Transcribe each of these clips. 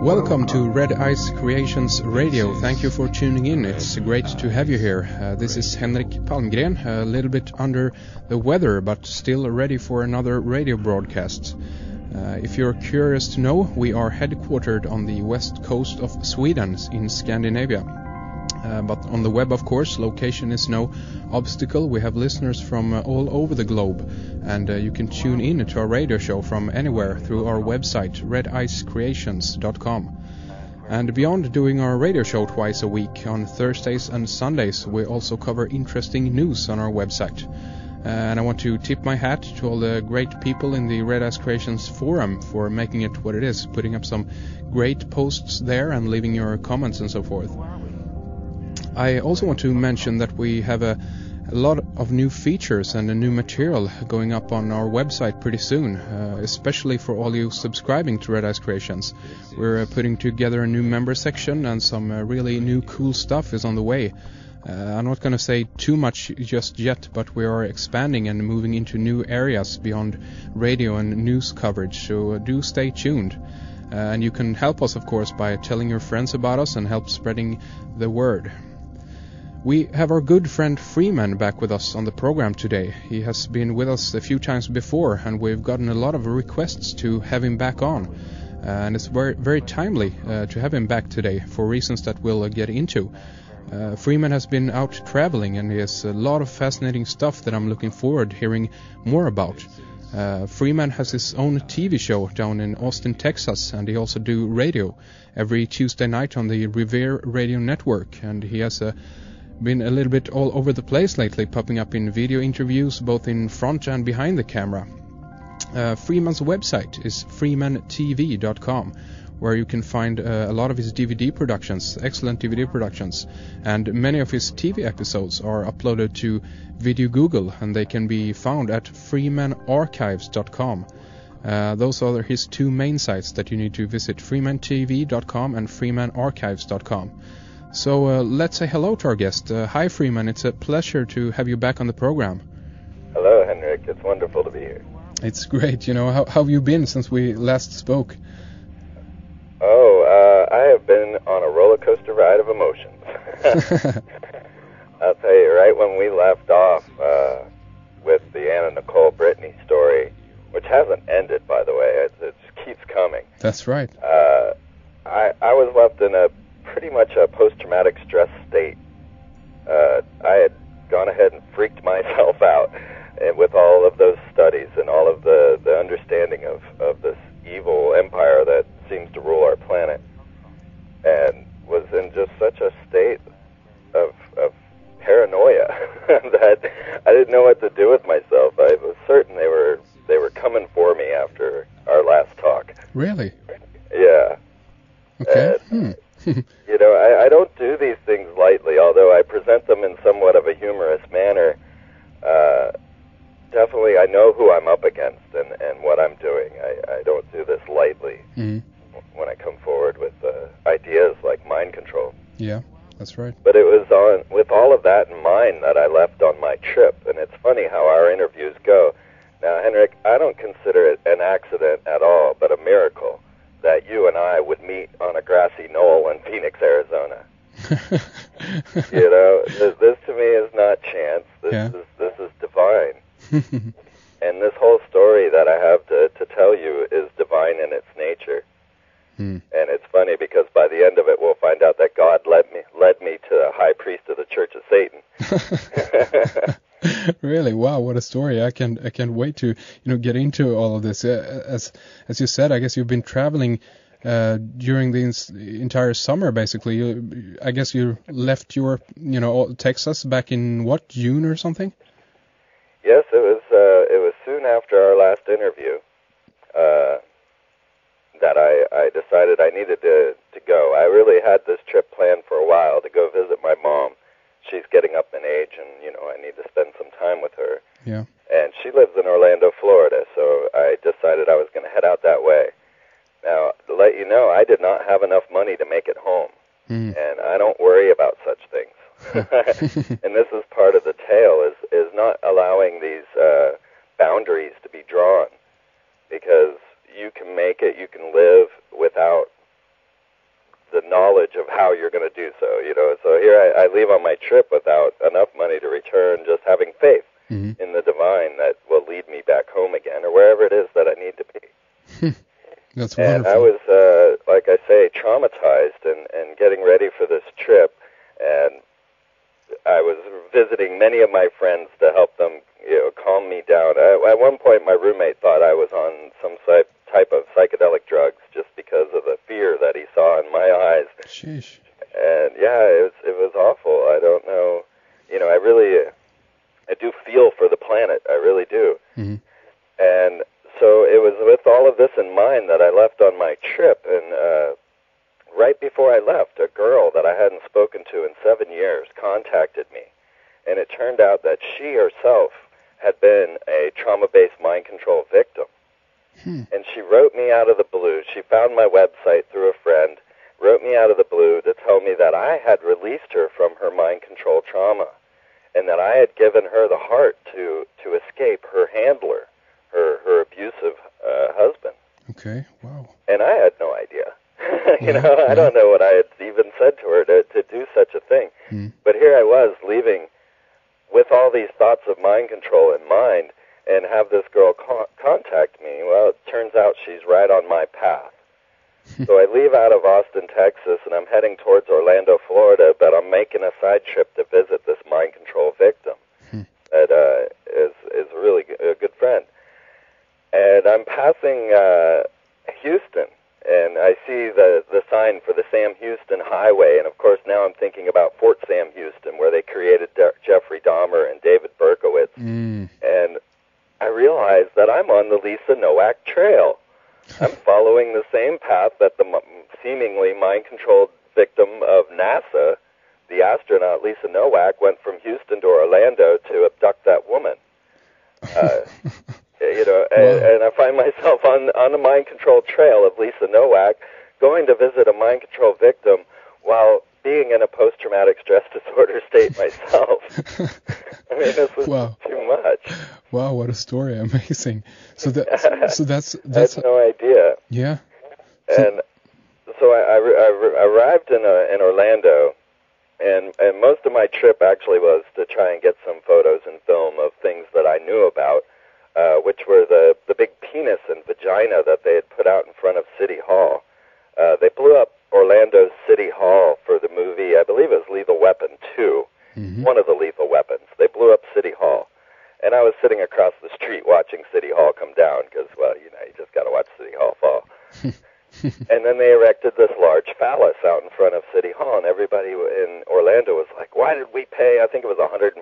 Welcome to Red Ice Creations Radio. Thank you for tuning in. It's great to have you here. This is Henrik Palmgren, a little bit under the weather, but still ready for another radio broadcast. If you're curious to know, we are headquartered on the west coast of Sweden in Scandinavia. But on the web, of course, location is no obstacle. We have listeners from all over the globe, and you can tune in to our radio show from anywhere through our website, redicecreations.com. And beyond doing our radio show twice a week on Thursdays and Sundays, we also cover interesting news on our website. And I want to tip my hat to all the great people in the Red Ice Creations forum for making it what it is, putting up some great posts there and leaving your comments and so forth. I also want to mention that we have a lot of new features and a new material going up on our website pretty soon, especially for all you subscribing to Red Ice Creations. We're putting together a new member section, and some really new cool stuff is on the way. I'm not going to say too much just yet, but we are expanding and moving into new areas beyond radio and news coverage, so do stay tuned. And you can help us, of course, by telling your friends about us and help spreading the word. We have our good friend Freeman back with us on the program today. He has been with us a few times before, and we've gotten a lot of requests to have him back on. And it's very, very timely to have him back today for reasons that we'll get into. Freeman has been out traveling, and he has a lot of fascinating stuff that I'm looking forward to hearing more about. Freeman has his own TV show down in Austin, Texas, and he also do radio every Tuesday night on the Revere Radio Network, and he has been a little bit all over the place lately, popping up in video interviews both in front and behind the camera. Freeman's website is freemantv.com, where you can find a lot of his DVD productions, excellent DVD productions, and many of his TV episodes are uploaded to Video Google, and they can be found at freemanarchives.com. Those are his two main sites that you need to visit, freemantv.com and freemanarchives.com. So let's say hello to our guest. Hi, Freeman. It's a pleasure to have you back on the program. Hello, Henrik. It's wonderful to be here. It's great. You know, how have you been since we last spoke? I have been on a roller coaster ride of emotions. I'll tell you, right when we left off with the Anna Nicole Brittany story, which hasn't ended, by the way, it keeps coming. That's right. I was left in a pretty much a post-traumatic stress state. I had gone ahead and freaked myself out with all of those studies and all of the understanding of this evil empire that seems to rule our planet, and was in just such a state of paranoia that I didn't know what to do with myself. I was certain they were coming for me after our last talk. Really? Yeah. Okay. You know, I don't do these things lightly, although I present them in somewhat of a humorous manner. Definitely I know who I'm up against and what I'm doing. I don't do this lightly when I come forward with ideas like mind control. Yeah, that's right. But it was with all of that in mind that I left on my trip, and it's funny how our interviews go. Now, Henrik, I don't consider it an accident at all, but a miracle that you and I would meet on a grassy knoll in Phoenix, Arizona. You know, this to me is not chance. This is divine. And this whole story that I have to tell you is divine in its nature. And it's funny because by the end of it, we'll find out that God led me to the high priest of the Church of Satan. Really? Wow, what a story. I can't wait to get into all of this. As you said, I guess you've been traveling during the entire summer, basically. I guess you left your Texas back in what, June or something? Yes, it was soon after our last interview that I decided I needed to go. I really had this trip planned for a while to go visit my mom. She's getting up in age, and I need to spend some time with her. Yeah. And she lives in Orlando, Florida, so I decided I was going to head out that way. Now, to let you know, I did not have enough money to make it home, and I don't worry about such things. And this is part of the tale, is not allowing these boundaries to be drawn, because you can make it, you can live without the knowledge of how you're going to do so. So here I leave on my trip without enough money to return, just having faith in the divine that will lead me back home again or wherever it is that I need to be. That's wonderful. And I was, like I say, traumatized and getting ready for this trip, and I was visiting many of my friends to help them, calm me down. At one point, my roommate thought I was on some type of psychedelic drugs just because of the fear that he saw in my eyes. Sheesh. And yeah, it was awful. I don't know. I do feel for the planet. I really do. Mm-hmm. And so it was with all of this in mind that I left on my trip. And right before I left, a girl that I hadn't spoken to in 7 years contacted me. And it turned out that she herself had been a trauma-based mind control victim. And she wrote me out of the blue. She found my website through a friend, wrote me out of the blue to tell me that I had released her from her mind control trauma and that I had given her the heart to escape her handler, her abusive husband. Okay, wow. And I had no idea. I don't know what I had even said to her to do such a thing. But here I was leaving with all these thoughts of mind control in mind and have this girl contact me. Well, it turns out she's right on my path. So I leave out of Austin, Texas, and I'm heading towards Orlando, Florida, but I'm making a side trip to visit this mind control victim that is really a good friend. And I'm passing Houston, and I see the sign for the Sam Houston Highway, and of course now I'm thinking about Fort Sam Houston, where they created Jeffrey Dahmer and David Berkowitz. And I realize that I'm on the Lisa Nowak Trail. I'm following the same path that the seemingly mind-controlled victim of NASA, the astronaut Lisa Nowak, went from Houston to Orlando to abduct that woman. And I find myself on the mind-control trail of Lisa Nowak, going to visit a mind-control victim while being in a post-traumatic stress disorder state myself. I mean, this was too much. Wow, what a story! Amazing. So that's I had no idea. Yeah. And so I arrived in Orlando, and most of my trip actually was to try and get some photos and film of things that I knew about, which were the big penis and vagina that they had put out in front of City Hall. They blew up Orlando's City Hall for the movie, I believe it was Lethal Weapon 2, one of the lethal weapons. They blew up City Hall. And I was sitting across the street watching City Hall come down because, you just got to watch City Hall fall. And then they erected this large phallus out in front of City Hall, and everybody in Orlando was like, why did we pay, I think it was $140,000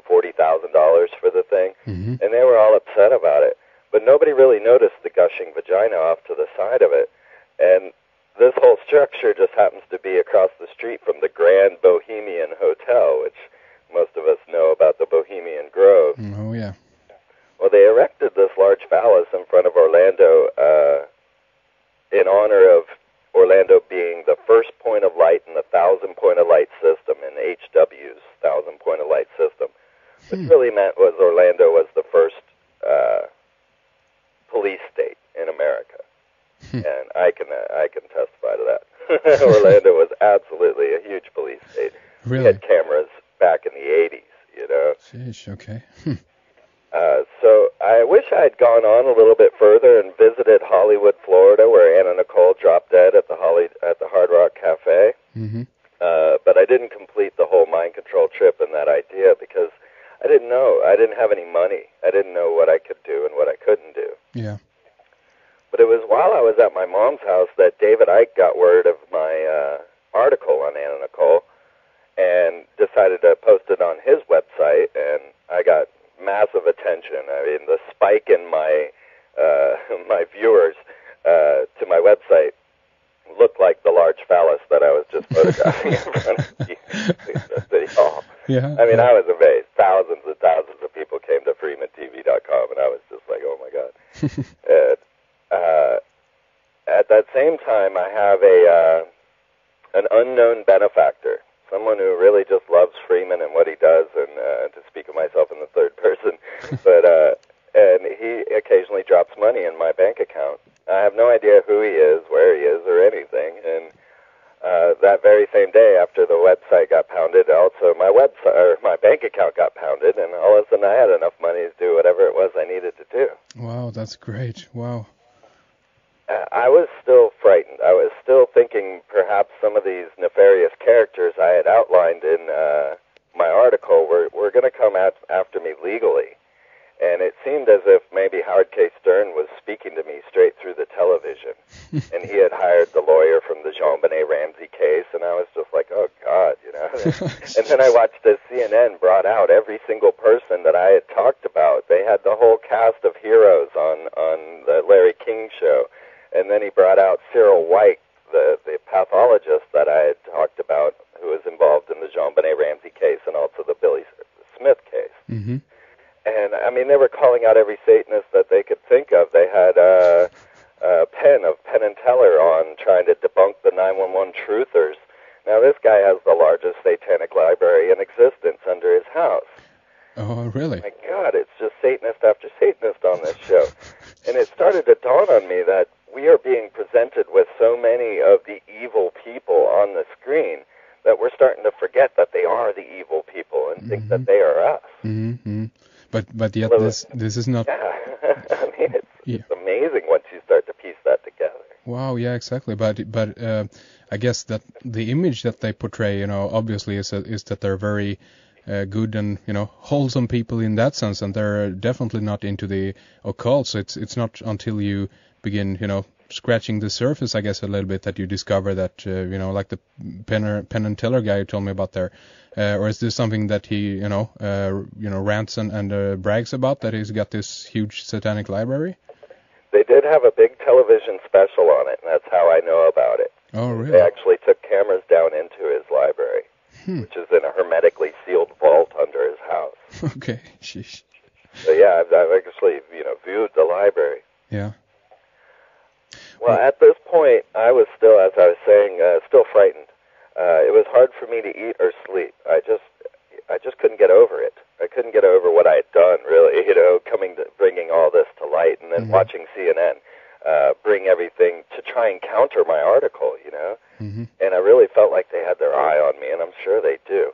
for the thing? And they were all upset about it. But nobody really noticed the gushing vagina off to the side of it. And this whole structure just happens to be across the street from the Grand Bohemian Hotel, which most of us know about the Bohemian Grove. Oh, yeah. Well, they erected this large phallus in front of Orlando in honor of Orlando being the first point of light in the 1,000 point of light system, in HW's 1,000 point of light system. Which really meant was Orlando was the first police state in America. And I can testify to that. Orlando was absolutely a huge police state. Really? We had cameras back in the 80s, Sheesh, okay. So I wish I had gone on a little bit further and visited Hollywood, Florida, where Anna Nicole dropped dead at the Hard Rock Cafe. But I didn't complete the whole mind control trip and that idea because I didn't know. I didn't have any money. I didn't know what I could do and what I couldn't do. Yeah. But it was while I was at my mom's house that David Icke got word of my article on Anna Nicole and decided to post it on his website, and I got massive attention. I mean, the spike in my my viewers to my website looked like the large phallus that I was just photographing in front of City Hall. Yeah. I mean, I was amazed. Thousands and thousands of people came to FreemanTV.com, and I was just like, oh, my God. And, at that same time, I have an unknown benefactor, someone who really just loves Freeman and what he does, and to speak of myself in the third person, but and he occasionally drops money in my bank account. I have no idea who he is, where he is, or anything, and that very enough money to do whatever it was I needed to do. Wow, that's great. Wow. I was still frightened. I was still thinking perhaps some of these nefarious characters I had outlined in my article were going to come after me legally. And it seemed as if maybe Howard K. Stern was speaking to me straight through the television. And he had hired the lawyer from the JonBenet Ramsey case, and I was just like, oh, God, you know. And then I watched as CNN brought out every single person that I had talked about. They had the whole cast of heroes on the Larry King show. And then he brought out Cyril White, the pathologist that I had talked about, who was involved in the JonBenet Ramsey case and also the Billy Smith case. Mm-hmm. And, I mean, they were calling out every Satanist that they could think of. They had Penn and Teller on trying to debunk the 911 truthers. Now, this guy has the largest satanic library in existence under his house. Oh, really? My God, it's just Satanist after Satanist on this show. And it started to dawn on me that we are being presented with so many of the evil people on the screen that we're starting to forget that they are the evil people and think that they are us. Mm-hmm. But yet this is not... Yeah, I mean, it's amazing once you start to piece that together. Wow, yeah, exactly. But I guess that the image that they portray, you know, obviously is that they're very good and, you know, wholesome people in that sense, and they're definitely not into the occult. So it's not until you begin, you know, scratching the surface, I guess, a little bit that you discover that, you know, like the Penn and Teller guy you told me about there. Or is this something that he, rants and brags about, that he's got this huge satanic library? They did have a big television special on it, and that's how I know about it. Oh, really? They actually took cameras down into his library, which is in a hermetically sealed vault under his house. Okay, sheesh. So, yeah, I've actually, viewed the library. Yeah. Well, at this point, I was still, as I was saying, still frightened. It was hard for me to eat or sleep. I just couldn't get over it. I couldn't get over what I had done, really, bringing all this to light, and then watching CNN bring everything to try and counter my article, Mm-hmm. And I really felt like they had their eye on me, and I'm sure they do.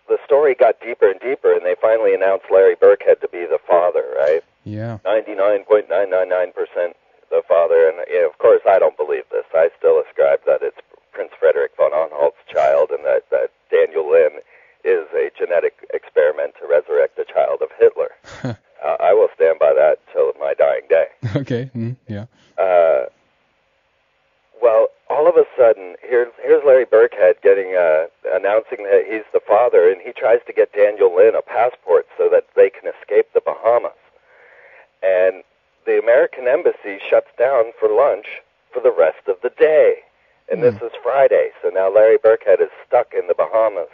The story got deeper and deeper, and they finally announced Larry Burkhead to be the father, right? Yeah. 99.999% the father, and of course I don't believe this. I still ascribe that it's Prince Frederick von Anhalt's child, and that Daniel Lynn is a genetic experiment to resurrect the child of Hitler. I will stand by that till my dying day. Okay, yeah. Well, all of a sudden, here's Larry Burkhead announcing that he's the father, and he tries to get Daniel Lynn a passport so that they can escape the Bahamas. And the American embassy shuts down for lunch for the rest of the day. And this is Friday, so now Larry Burkhead is stuck in the Bahamas,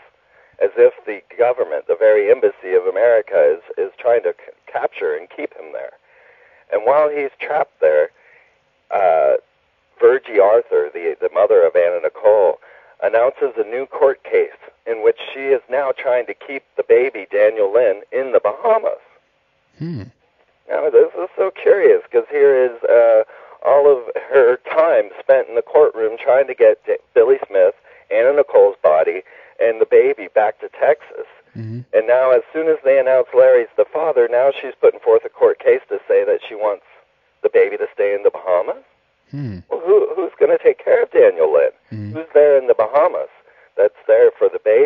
as if the government, the very embassy of America, is trying to capture and keep him there. And while he's trapped there, Virgie Arthur, the mother of Anna Nicole, announces a new court case in which she is now trying to keep the baby, Daniel Lynn, in the Bahamas. Now, this is so curious, because here is all of her time spent in the courtroom trying to get Billy Smith, Anna Nicole's body, and the baby back to Texas. And now, as soon as they announce Larry's the father, now she's putting forth a court case to say that she wants the baby to stay in the Bahamas? Well, who's going to take care of Daniel Lynn? Who's there in the Bahamas that's there for the baby?